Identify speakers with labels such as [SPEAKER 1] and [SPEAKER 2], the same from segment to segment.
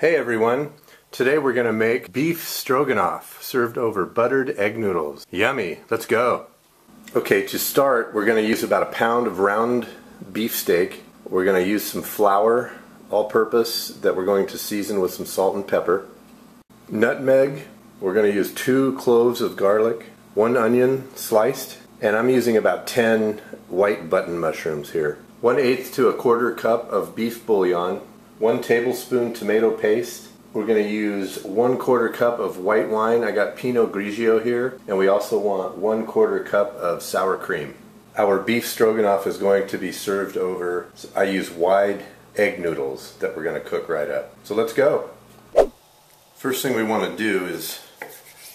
[SPEAKER 1] Hey everyone, today we're going to make beef stroganoff served over buttered egg noodles. Yummy, let's go. Okay, to start we're going to use about a pound of round beef steak. We're going to use some flour, all-purpose, that we're going to season with some salt and pepper. Nutmeg, we're going to use 2 cloves of garlic, 1 onion sliced, and I'm using about 10 white button mushrooms here. 1/8 to 1/4 cup of beef bouillon, 1 tablespoon tomato paste. We're going to use 1/4 cup of white wine. I got Pinot Grigio here, and we also want 1/4 cup of sour cream. Our beef stroganoff is going to be served over, I use wide egg noodles that we're going to cook right up. So let's go. First thing we want to do is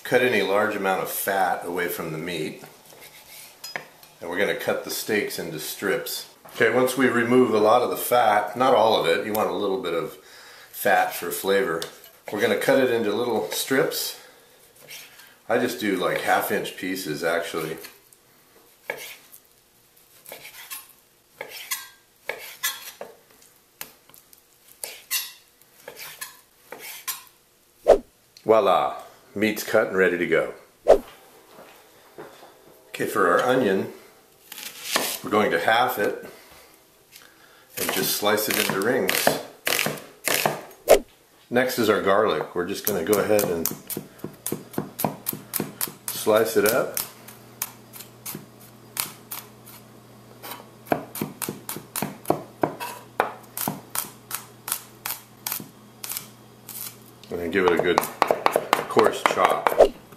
[SPEAKER 1] cut any large amount of fat away from the meat. And we're going to cut the steaks into strips. Okay, once we remove a lot of the fat, not all of it, you want a little bit of fat for flavor. We're going to cut it into little strips. I just do like 1/2-inch pieces actually. Voila! Meat's cut and ready to go. Okay, for our onion, we're going to half it and just slice it into rings. Next is our garlic. We're just going to go ahead and slice it up. And then give it a good coarse chop.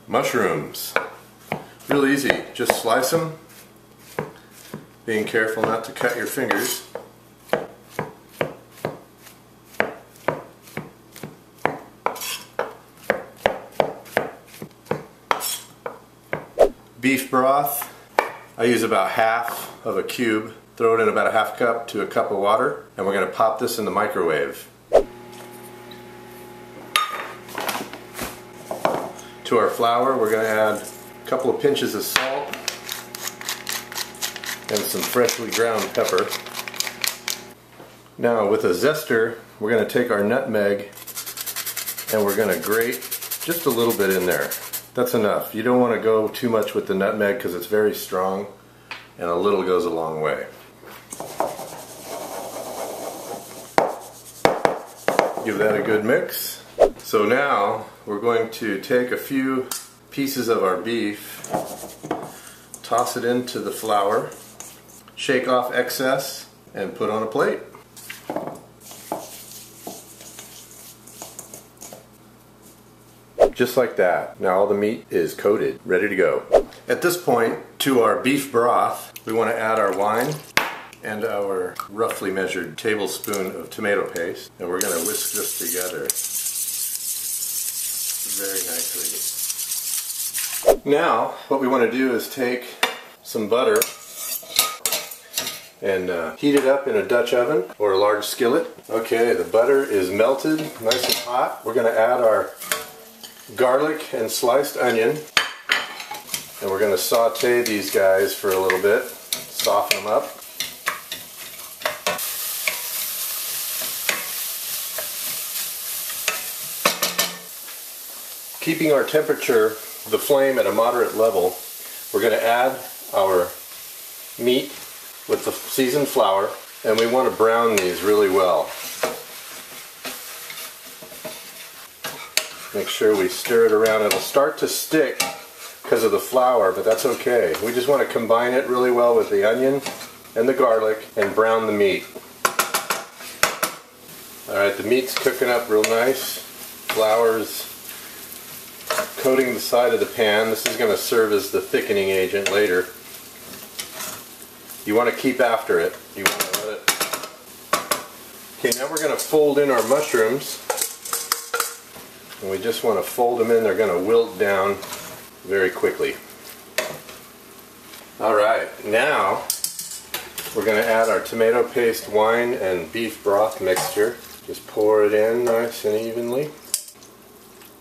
[SPEAKER 1] Mushrooms. Real easy. Just slice them. Being careful not to cut your fingers. Beef broth, I use about 1/2 of a cube. Throw it in about a 1/2 cup to a cup of water, and we're going to pop this in the microwave. To our flour, we're going to add a couple of pinches of salt and some freshly ground pepper. Now with a zester, we're going to take our nutmeg and we're going to grate just a little bit in there. That's enough. You don't want to go too much with the nutmeg because it's very strong, and a little goes a long way. Give that a good mix. So now we're going to take a few pieces of our beef, toss it into the flour, shake off excess, and put on a plate. Just like that. Now all the meat is coated, ready to go. At this point, to our beef broth, we want to add our wine and our roughly measured tablespoon of tomato paste, and we're going to whisk this together very nicely. Now, what we want to do is take some butter and heat it up in a Dutch oven or a large skillet. Okay, the butter is melted, nice and hot. We're going to add our garlic and sliced onion, and we're going to saute these guys for a little bit, soften them up. Keeping our temperature, the flame at a moderate level, we're going to add our meat with the seasoned flour, and we want to brown these really well. Make sure we stir it around. It'll start to stick because of the flour, but that's okay. We just want to combine it really well with the onion and the garlic and brown the meat. Alright, the meat's cooking up real nice. Flour's coating the side of the pan. This is going to serve as the thickening agent later. You want to keep after it. You want to let it... Okay, now we're going to fold in our mushrooms. And we just want to fold them in. They're going to wilt down very quickly. Alright, now we're going to add our tomato paste, wine, and beef broth mixture. Just pour it in nice and evenly.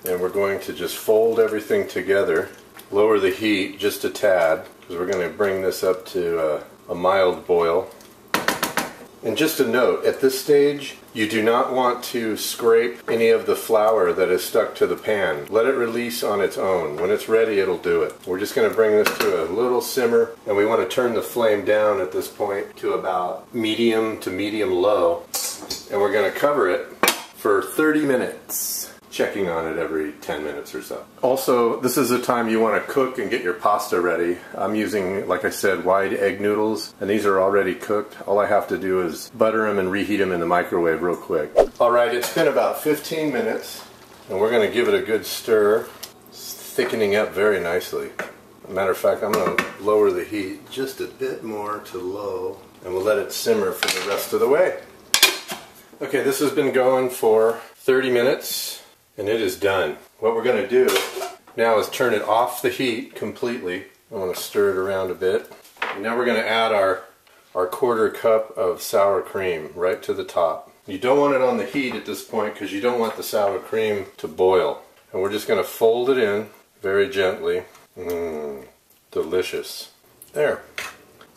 [SPEAKER 1] And we're going to just fold everything together. Lower the heat just a tad, because we're going to bring this up to a mild boil. And just a note, at this stage, you do not want to scrape any of the flour that is stuck to the pan. Let it release on its own. When it's ready, it'll do it. We're just going to bring this to a little simmer, and we want to turn the flame down at this point to about medium to medium low. And we're going to cover it for 30 minutes. Checking on it every 10 minutes or so. Also, this is the time you want to cook and get your pasta ready. I'm using, like I said, wide egg noodles, and these are already cooked. All I have to do is butter them and reheat them in the microwave real quick. Alright, it's been about 15 minutes, and we're going to give it a good stir. It's thickening up very nicely. Matter of fact, I'm going to lower the heat just a bit more to low, and we'll let it simmer for the rest of the way. Okay, this has been going for 30 minutes. And it is done. What we're going to do now is turn it off the heat completely. I want to stir it around a bit. And now we're going to add our quarter cup of sour cream right to the top. You don't want it on the heat at this point because you don't want the sour cream to boil. And we're just going to fold it in very gently. Delicious. There.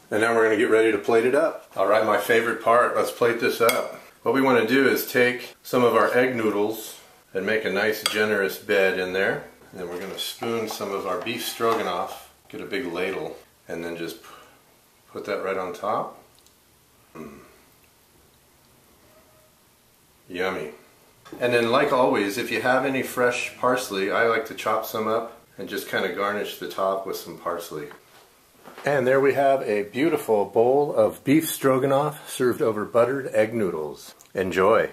[SPEAKER 1] And now we're going to get ready to plate it up. Alright, my favorite part. Let's plate this up. What we want to do is take some of our egg noodles and make a nice generous bed in there. And then we're going to spoon some of our beef stroganoff, get a big ladle, and then just put that right on top. Yummy. And then, like always, if you have any fresh parsley, I like to chop some up and just kind of garnish the top with some parsley. And there we have a beautiful bowl of beef stroganoff served over buttered egg noodles. Enjoy!